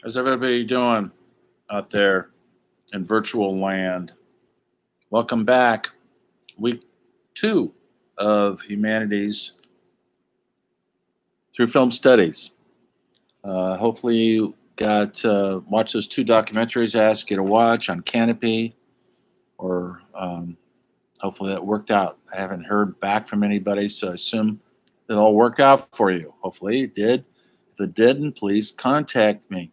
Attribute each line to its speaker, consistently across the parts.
Speaker 1: How's everybody doing out there in virtual land? Welcome back. Week two of Humanities through Film Studies. Hopefully, you got watch those two documentaries I asked you to watch on Canopy, or hopefully that worked out. I haven't heard back from anybody, so I assume it all worked out for you. Hopefully, it did. If it didn't, please contact me.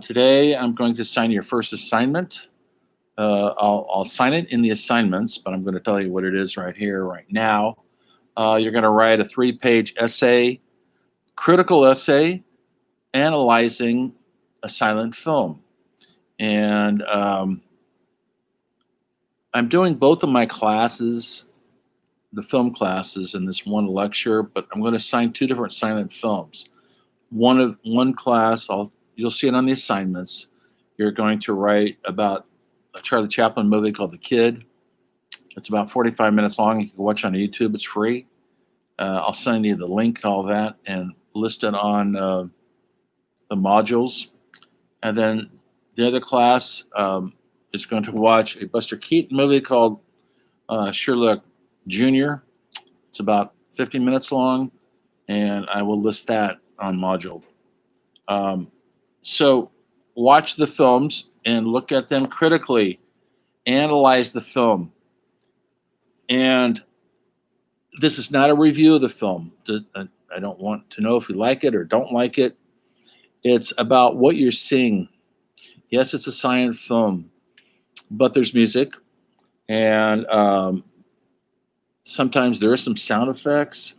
Speaker 1: Today, I'm going to assign your first assignment. I'll sign it in the assignments, but I'm going to tell you what it is right here, right now. You're going to write a 3-page essay, critical essay, analyzing a silent film. And I'm doing both of my classes, the film classes, in this one lecture, but I'm going to assign two different silent films. One class, you'll see it on the assignments. You're going to write about a Charlie Chaplin movie called The Kid. It's about 45 minutes long. You can watch on YouTube. It's free. I'll send you the link to all that and list it on the modules. And then the other class is going to watch a Buster Keaton movie called Sherlock Jr. It's about 50 minutes long, and I will list that on module. So watch the films and look at them critically. Analyze the film. And this is not a review of the film. I don't want to know if you like it or don't like it. It's about what you're seeing. Yes, it's a silent film, but there's music, and sometimes there are some sound effects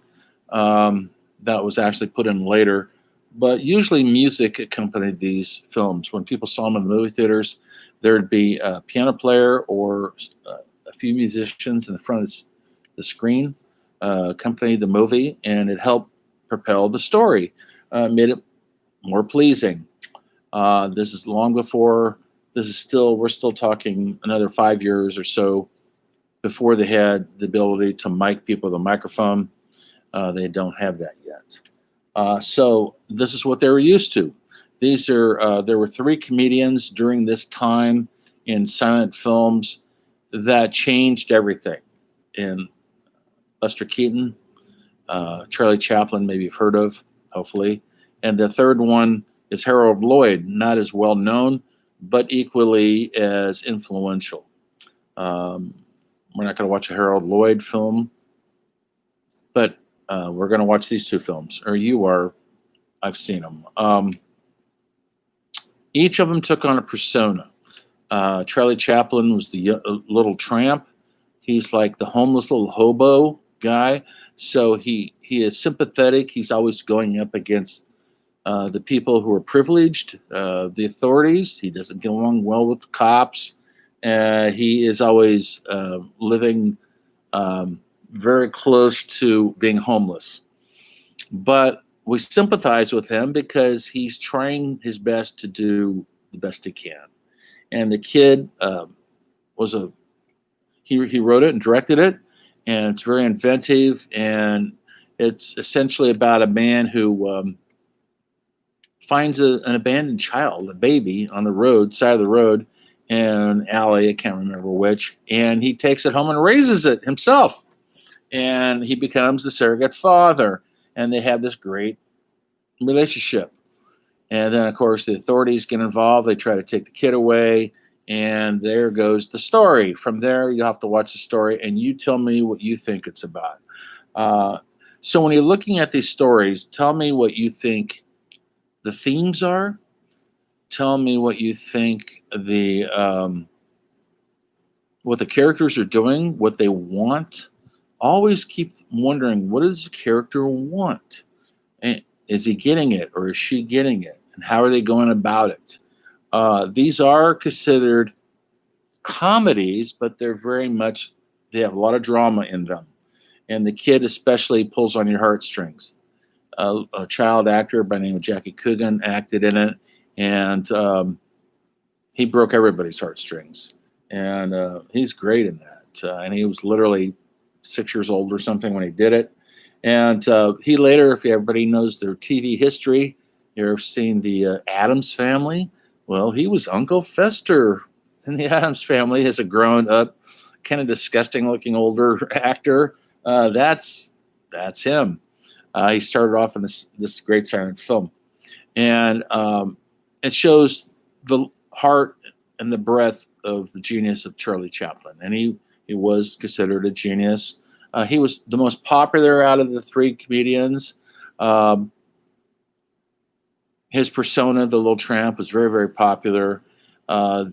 Speaker 1: that was actually put in later. But usually music accompanied these films. When people saw them in the movie theaters, there'd be a piano player or a few musicians in the front of the screen accompanied the movie, and it helped propel the story, made it more pleasing. This is long before, we're still talking another 5 years or so before they had the ability to mic people with a microphone. They don't have that yet. So this is what they were used to. There were 3 comedians during this time in silent films that changed everything. In Buster Keaton, Charlie Chaplin, maybe you've heard of, hopefully. And the third one is Harold Lloyd, not as well known, but equally as influential. We're not going to watch a Harold Lloyd film, but we're going to watch these 2 films, or you are. I've seen them. Each of them took on a persona. Charlie Chaplin was the little tramp. He's like the homeless little hobo guy. So he is sympathetic. He's always going up against the people who are privileged, the authorities. He doesn't get along well with the cops. He is always living very close to being homeless. But we sympathize with him because he's trying his best to do the best he can. And the kid he wrote it and directed it, and it's very inventive, and it's essentially about a man who finds an abandoned child, a baby, on the side of the road, in an alley, I can't remember which, and he takes it home and raises it himself. And he becomes the surrogate father, and they have this great relationship. And then, of course, the authorities get involved. They try to take the kid away, and there goes the story. From there, you'll have to watch the story, and you tell me what you think it's about. So when you're looking at these stories, tell me what you think the themes are. Tell me what you think what the characters are doing, what they want. Always keep wondering, what does the character want? And is he getting it, or is she getting it? And how are they going about it? These are considered comedies, but they have a lot of drama in them. And the kid especially pulls on your heartstrings. A child actor by the name of Jackie Coogan acted in it, and he broke everybody's heartstrings. And he's great in that. And he was literally 6 years old or something when he did it. And he later, if everybody knows their TV history, You ever seen the Addams Family? Well, he was Uncle Fester in the Addams Family as a grown-up, kind of disgusting-looking older actor. That's him. He started off in this great silent film, and it shows the heart and the breadth of the genius of Charlie Chaplin. And he was considered a genius. He was the most popular out of the three comedians. Um, his persona, the little tramp, was very, very popular. Uh,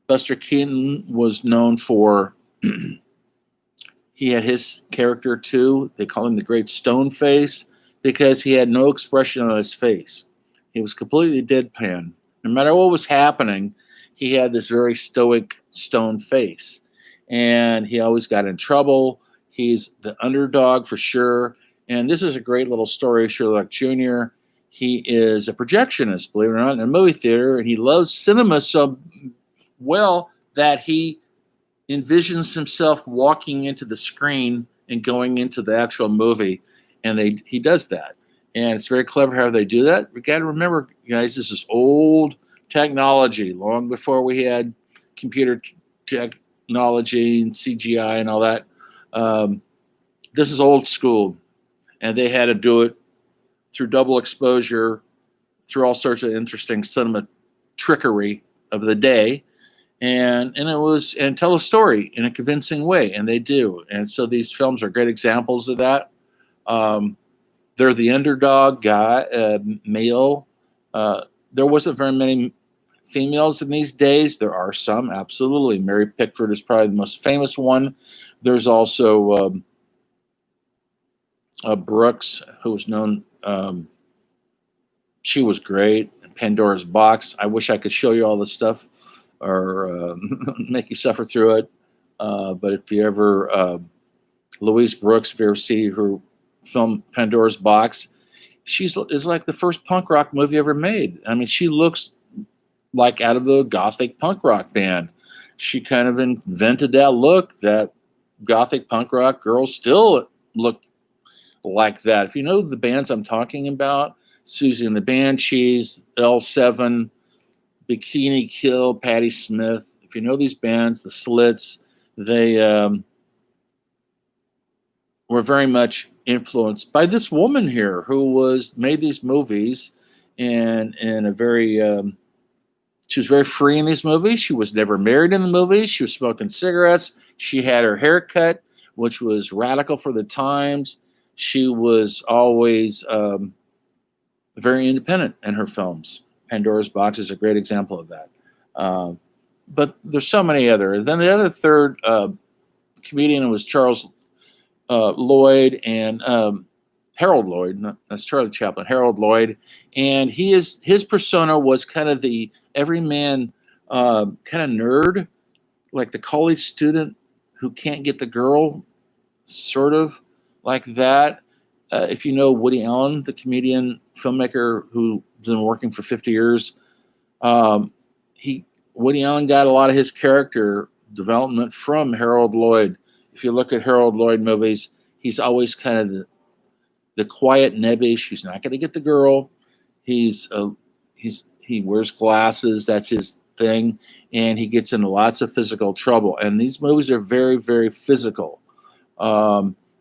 Speaker 1: Buster Keaton was known for, he had his character too. They call him the Great Stone Face because he had no expression on his face. He was completely deadpan. No matter what was happening, he had this very stoic stone face. And he always got in trouble. He's the underdog for sure. And this is a great little story, Sherlock Jr. He is a projectionist, believe it or not, in a movie theater, and he loves cinema so well that he envisions himself walking into the screen and going into the actual movie, and he does that. And it's very clever how they do that. We got to remember, guys, this is old technology, long before we had computer technology and CGI and all that. This is old school, and they had to do it through double exposure, through all sorts of interesting cinema trickery of the day, and tell a story in a convincing way, and they do. And so these films are great examples of that. They're the underdog guy, male. There wasn't very many females in these days. There are some, absolutely. Mary Pickford is probably the most famous one. There's also Brooks, who was known. She was great. Pandora's Box. I wish I could show you all this stuff or make you suffer through it. But if you ever, Louise Brooks, if you ever see her film Pandora's Box, is like the first punk rock movie ever made. I mean, she looks like out of the gothic punk rock band. She kind of invented that look that gothic punk rock girls still look like that. If you know the bands I'm talking about, Susie and the Banshees, L7, Bikini Kill, Patti Smith. If you know these bands, the Slits, they were very much influenced by this woman here who made these movies and in a very she was very free in these movies. She was never married in the movies. She was smoking cigarettes. She had her hair cut, which was radical for the times. She was always very independent in her films. Pandora's Box is a great example of that. But there's so many other. Then the other third comedian was Charles Lloyd and Harold Lloyd. That's Charlie Chaplin. Harold Lloyd, and his persona was kind of the everyman, kind of nerd, like the college student who can't get the girl, sort of like that. If you know Woody Allen, the comedian filmmaker who's been working for 50 years, Woody Allen got a lot of his character development from Harold Lloyd. If you look at Harold Lloyd movies, he's always kind of the quiet, nebbish. He's not going to get the girl. He wears glasses. That's his thing, and he gets into lots of physical trouble. And these movies are very, very physical.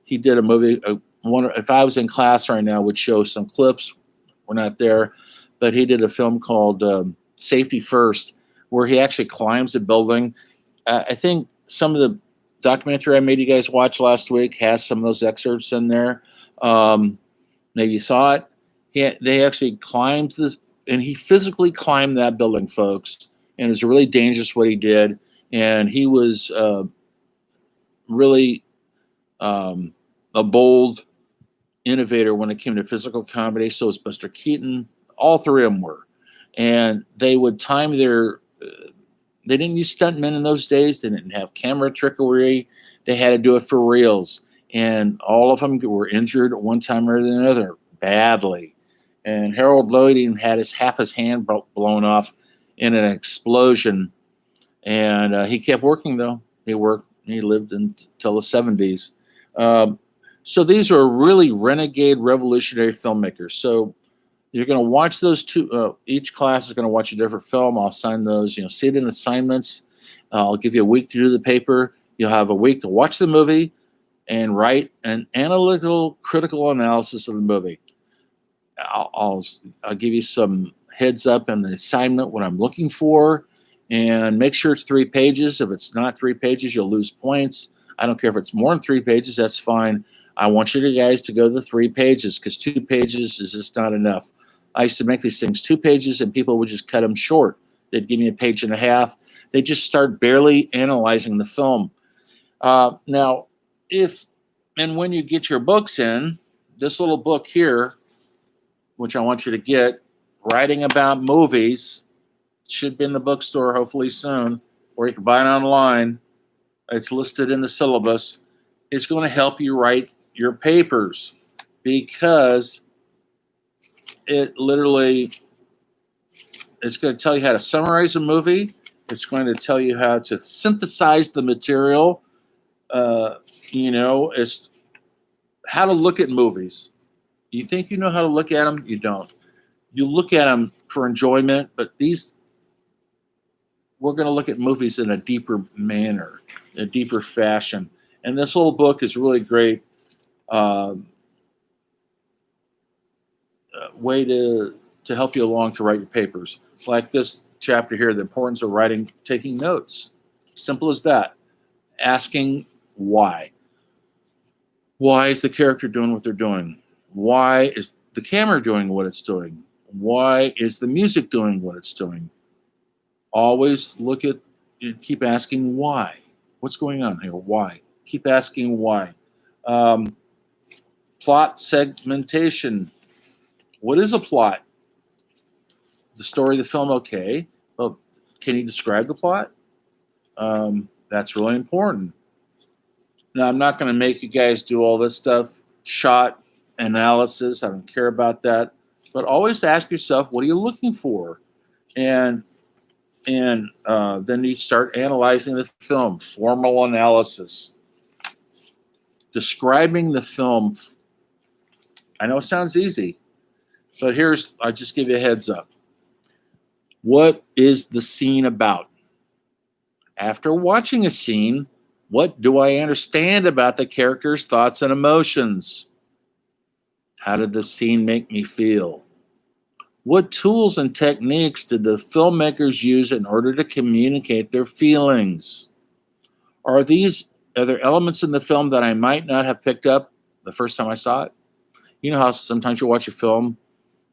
Speaker 1: He did a movie. If I was in class right now, would show some clips. We're not there, but he did a film called Safety First, where he actually climbs a building. I think some of the documentary I made you guys watch last week has some of those excerpts in there. Maybe you saw it. They actually climbed this, and he physically climbed that building, folks. And it was really dangerous what he did. And he was really a bold innovator when it came to physical comedy. So was Buster Keaton. All three of them were. And they would time they didn't use stuntmen in those days. They didn't have camera trickery. They had to do it for reals. And all of them were injured at one time or another, badly. And Harold Lloyd even had half his hand blown off in an explosion. And he kept working, though. He lived until the 70s. So these are really renegade revolutionary filmmakers. So You're going to watch those two. Each class is going to watch a different film. I'll assign those. See it in assignments. I'll give you a week to do the paper. You'll have a week to watch the movie and write an analytical, critical analysis of the movie. I'll give you some heads up on the assignment, what I'm looking for, and make sure it's 3 pages. If it's not 3 pages, you'll lose points. I don't care if it's more than 3 pages, that's fine. I want you guys to go to 3 pages because 2 pages is just not enough. I used to make these things 2 pages and people would just cut them short. They'd give me a page and a half. They just start barely analyzing the film. Now, if and when you get your books in, this little book here, which I want you to get, Writing About Movies, should be in the bookstore hopefully soon, or you can buy it online. It's listed in the syllabus. It's going to help you write your papers because it's going to tell you how to summarize a movie. It's going to tell you how to synthesize the material. It's how to look at movies. You think you know how to look at them? You don't. You look at them for enjoyment, but we're going to look at movies in a deeper manner, in a deeper fashion. And this little book is really great way to help you along to write your papers. Like this chapter here, the importance of taking notes. Simple as that. Asking why. Why is the character doing what they're doing? Why is the camera doing what it's doing? Why is the music doing what it's doing? Always keep asking why. What's going on here? Why? Keep asking why. Plot segmentation. What is a plot? The story of the film, okay. Well, can you describe the plot? That's really important. Now, I'm not going to make you guys do all this stuff. Shot analysis, I don't care about that. But always ask yourself, what are you looking for? And then you start analyzing the film. Formal analysis. Describing the film. I know it sounds easy, but I'll just give you a heads up. What is the scene about? After watching a scene, what do I understand about the character's thoughts and emotions? How did the scene make me feel? What tools and techniques did the filmmakers use in order to communicate their feelings? Are there elements in the film that I might not have picked up the first time I saw it? You know how sometimes you watch a film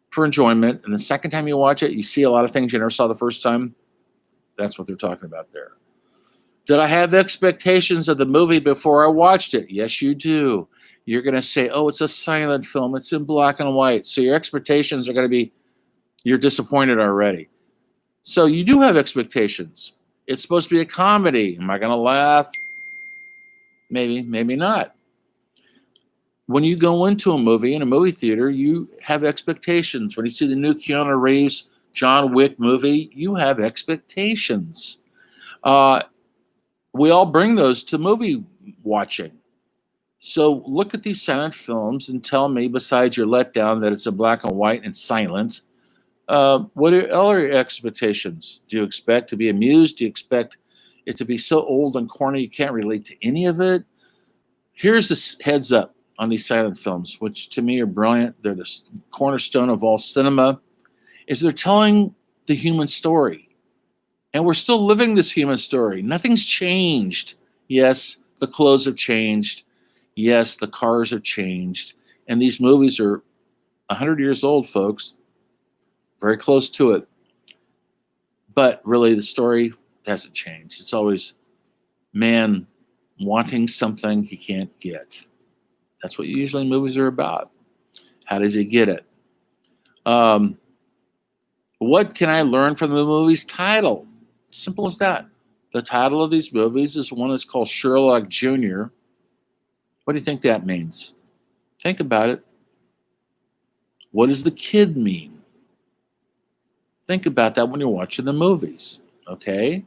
Speaker 1: for enjoyment, and the second time you watch it, you see a lot of things you never saw the first time? That's what they're talking about there. Did I have expectations of the movie before I watched it? Yes, you do. You're going to say, oh, it's a silent film. It's in black and white. So your expectations are going to be, you're disappointed already. So you do have expectations. It's supposed to be a comedy. Am I going to laugh? Maybe, maybe not. When you go into a movie in a movie theater, you have expectations. When you see the new Keanu Reeves, John Wick movie, you have expectations. We all bring those to movie watching. So look at these silent films and tell me, besides your letdown that it's a black and white and silent, what are other expectations? Do you expect to be amused? Do you expect it to be so old and corny you can't relate to any of it? Here's the heads up on these silent films, which to me are brilliant. They're the cornerstone of all cinema, is they're telling the human story. And we're still living this human story. Nothing's changed. Yes, the clothes have changed. Yes, the cars have changed. And these movies are 100 years old, folks. Very close to it. But really, the story hasn't changed. It's always man wanting something he can't get. That's what usually movies are about. How does he get it? What can I learn from the movie's title? Simple as that. The title of these movies is one that's called Sherlock Jr. What do you think that means? Think about it. What does the kid mean? Think about that when you're watching the movies, okay?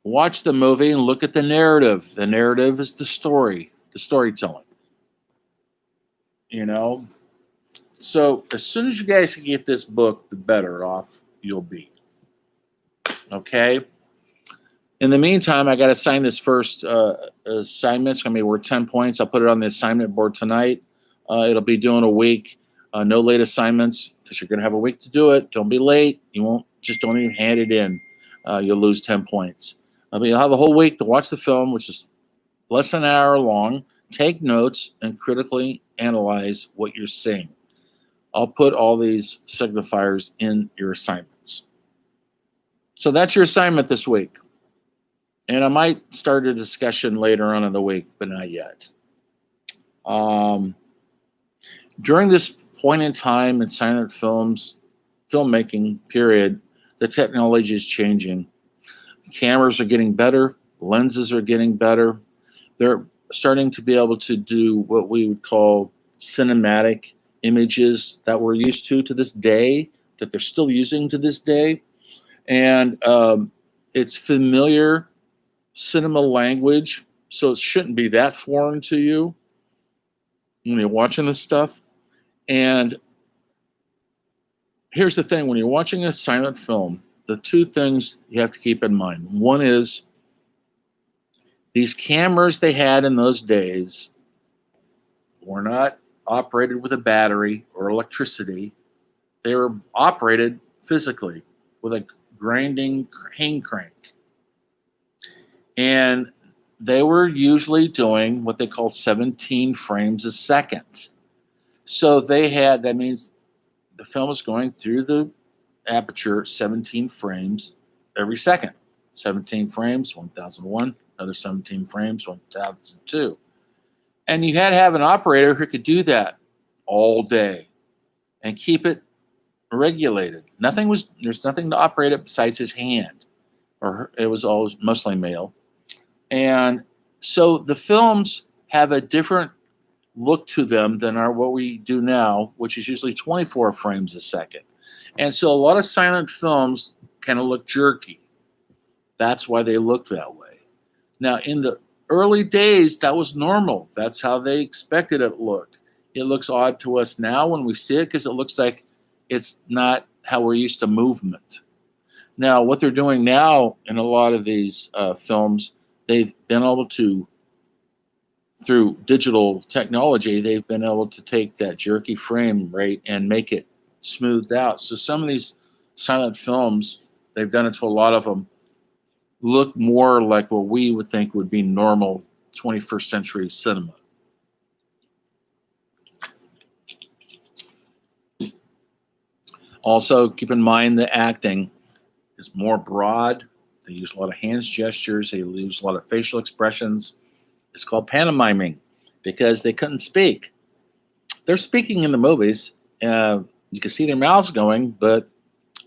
Speaker 1: Watch the movie and look at the narrative. The narrative is the story. the storytelling. You know, so as soon as you guys can get this book, the better off you'll be. Okay. In the meantime, I got to sign this first assignment. It's going to be worth 10 points. I'll put it on the assignment board tonight. It'll be doing a week. No late assignments because you're going to have a week to do it. Don't be late. You won't, just don't even hand it in. You'll lose 10 points. But you'll have a whole week to watch the film, which is less than an hour long. Take notes and critically analyze what you're seeing. I'll put all these signifiers in your assignments. So that's your assignment this week. And I might start a discussion later on in the week, but not yet. During this point in time in silent filmmaking period, the technology is changing. Cameras are getting better. Lenses are getting better. They're starting to be able to do what we would call cinematic images that we're used to this day, that they're still using to this day. And it's familiar cinema language, so it shouldn't be that foreign to you when you're watching this stuff. And here's the thing, when you're watching a silent film, the two things you have to keep in mind. One is these cameras they had in those days were not operated with a battery or electricity. They were operated physically with a grinding hand crank. And they were usually doing what they call 17 frames a second. So they had, that means the film is going through the aperture 17 frames every second. 17 frames, 1001, another 17 frames, 1002. And you had to have an operator who could do that all day and keep it regulated. There's nothing to operate it besides his hand, or it was always mostly male. And so the films have a different look to them than what we do now, which is usually 24 frames a second. And so a lot of silent films kind of look jerky. That's why they look that way. Now, in the early days, that was normal. That's how they expected it to look. It looks odd to us now when we see it because it looks like it's not how we're used to movement. Now, what they're doing now in a lot of these films, they've been able to, through digital technology, they've been able to take that jerky frame rate and make it smoothed out. So some of these silent films, they've done it to a lot of them, look more like what we would think would be normal 21st century cinema. Also, keep in mind the acting is more broad. They use a lot of hands gestures. They use a lot of facial expressions. It's called pantomiming because they couldn't speak. They're speaking in the movies. You can see their mouths going, but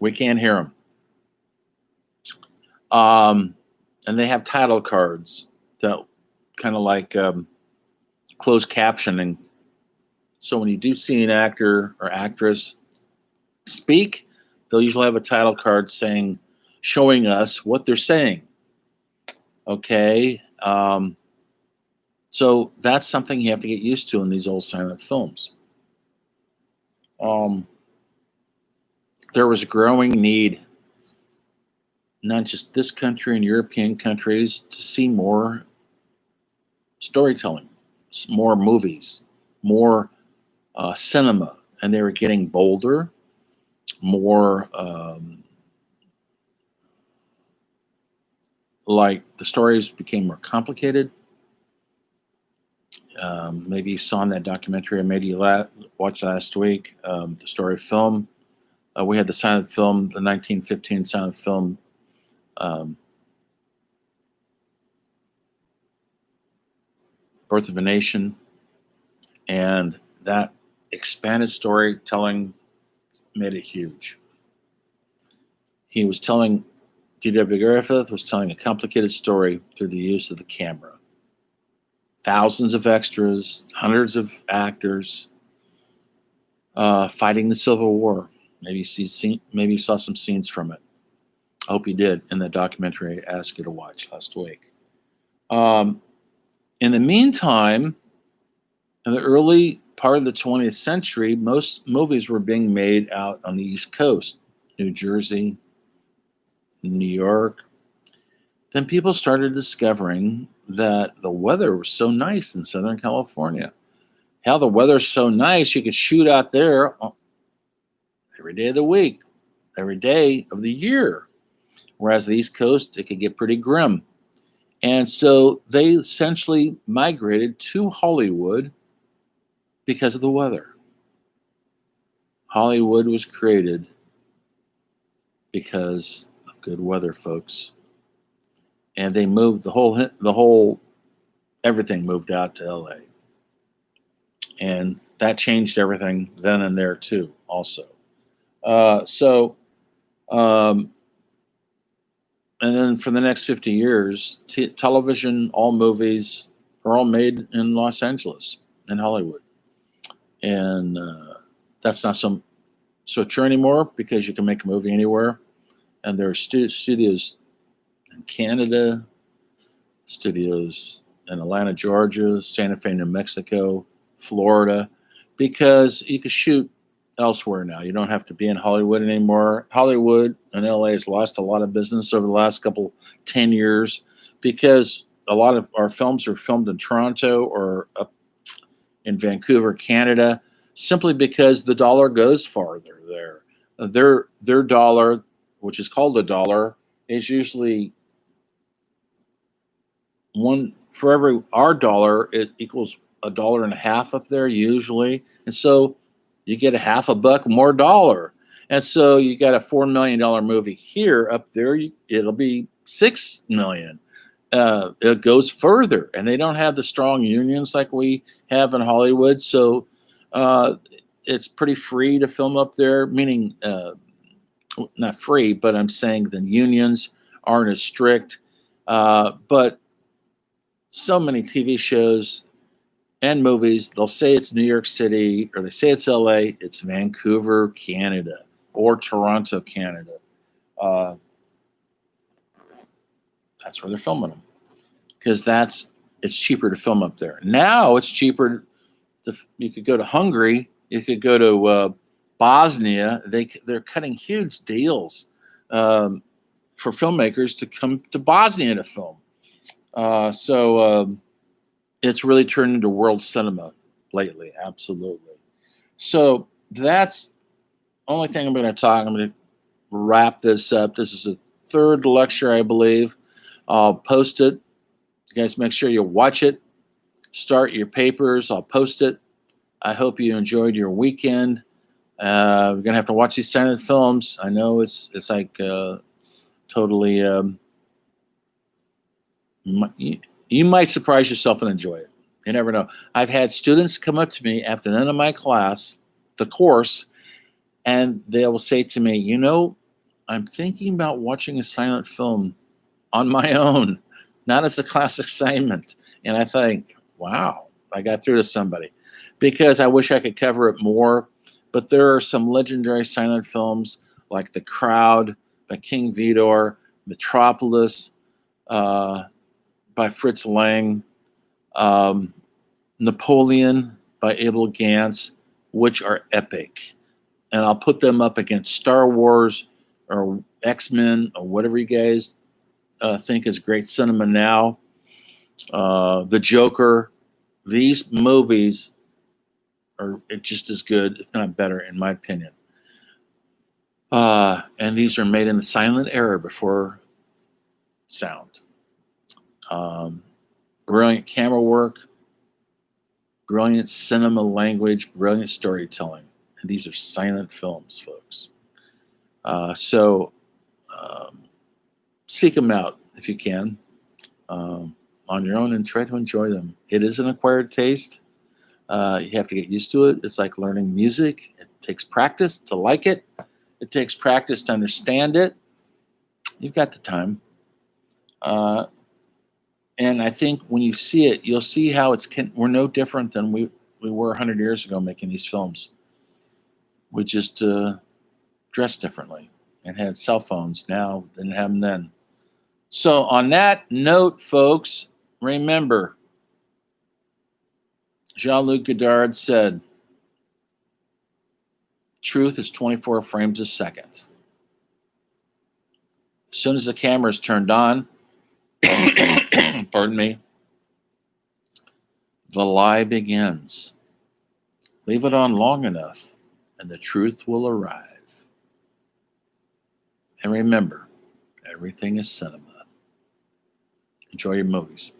Speaker 1: we can't hear them. And they have title cards that kind of like closed captioning. So when you do see an actor or actress speak, they'll usually have a title card showing us what they're saying. Okay. So that's something you have to get used to in these old silent films. There was a growing need, not just this country and European countries, to see more storytelling, more movies, more cinema. And they were getting bolder, more like the stories became more complicated. Maybe you saw in that documentary I made you watch last week, the story of film. We had the silent film, the 1915 silent film, Birth of a Nation, and that expanded storytelling made it huge. He was telling, D.W. Griffith was telling a complicated story through the use of the camera. Thousands of extras, hundreds of actors fighting the Civil War. Maybe you saw some scenes from it. I hope you did in the documentary I asked you to watch last week. In the meantime, In the early part of the 20th century, most movies were being made out on the East Coast, New Jersey, New York. Then people started discovering that the weather was so nice in Southern California. How the weather's so nice, you could shoot out there every day of the week, every day of the year. Whereas the East Coast, it could get pretty grim. And so they essentially migrated to Hollywood because of the weather. Hollywood was created because of good weather, folks. And they moved everything moved out to LA. And that changed everything then and there too, also. So, and then for the next 50 years, television, all movies are all made in Los Angeles, in Hollywood. And that's not so true anymore because you can make a movie anywhere. And there are studios in Canada, studios in Atlanta, Georgia, Santa Fe, New Mexico, Florida, because you can shoot elsewhere now. You don't have to be in Hollywood anymore. Hollywood and LA has lost a lot of business over the last 10 years because a lot of our films are filmed in Toronto or up in Vancouver, Canada, simply because the dollar goes farther there. Their dollar, which is called a dollar, is usually one for every our dollar, it equals $1.50 up there usually. And so you get a half a buck more dollar. And so you got a $4 million movie here. Up there, it'll be 6 million. It goes further, and they don't have the strong unions like we have in Hollywood. So it's pretty free to film up there, meaning not free, but I'm saying the unions aren't as strict. But so many TV shows and movies, they'll say it's New York City or they say it's LA, it's Vancouver, Canada, or Toronto, Canada. That's where they're filming them because it's cheaper to film up there. Now it's cheaper. You could go to Hungary, you could go to Bosnia. They're cutting huge deals for filmmakers to come to Bosnia to film. So it's really turned into world cinema lately. Absolutely. So that's the only thing I'm going to talk. I'm going to wrap this up. This is the third lecture, I believe. I'll post it. You guys make sure you watch it. Start your papers. I'll post it. I hope you enjoyed your weekend. We're going to have to watch these silent films. I know it's like totally... you might surprise yourself and enjoy it. You never know. I've had students come up to me after the end of my class, the course, and they will say to me, I'm thinking about watching a silent film on my own, not as a class assignment. And I think, wow, I got through to somebody because I wish I could cover it more. But there are some legendary silent films like The Crowd by King Vidor, Metropolis, by Fritz Lang, Napoleon by Abel Gance, which are epic. And I'll put them up against Star Wars or X-Men or whatever you guys think is great cinema now. The Joker. These movies are just as good, if not better, in my opinion. And these are made in the silent era before sound. Brilliant camera work, brilliant cinema language, brilliant storytelling. And these are silent films, folks. So seek them out if you can on your own and try to enjoy them. It is an acquired taste. You have to get used to it. It's like learning music. It takes practice to like it. It takes practice to understand it. You've got the time. And I think when you see it, you'll see how we're no different than we were 100 years ago making these films. We just dressed differently and had cell phones now than have them then. So on that note, folks, remember, Jean-Luc Godard said, truth is 24 frames a second. As soon as the camera is turned on, pardon me, the lie begins. Leave it on long enough, and the truth will arrive. And remember, everything is cinema. Enjoy your movies.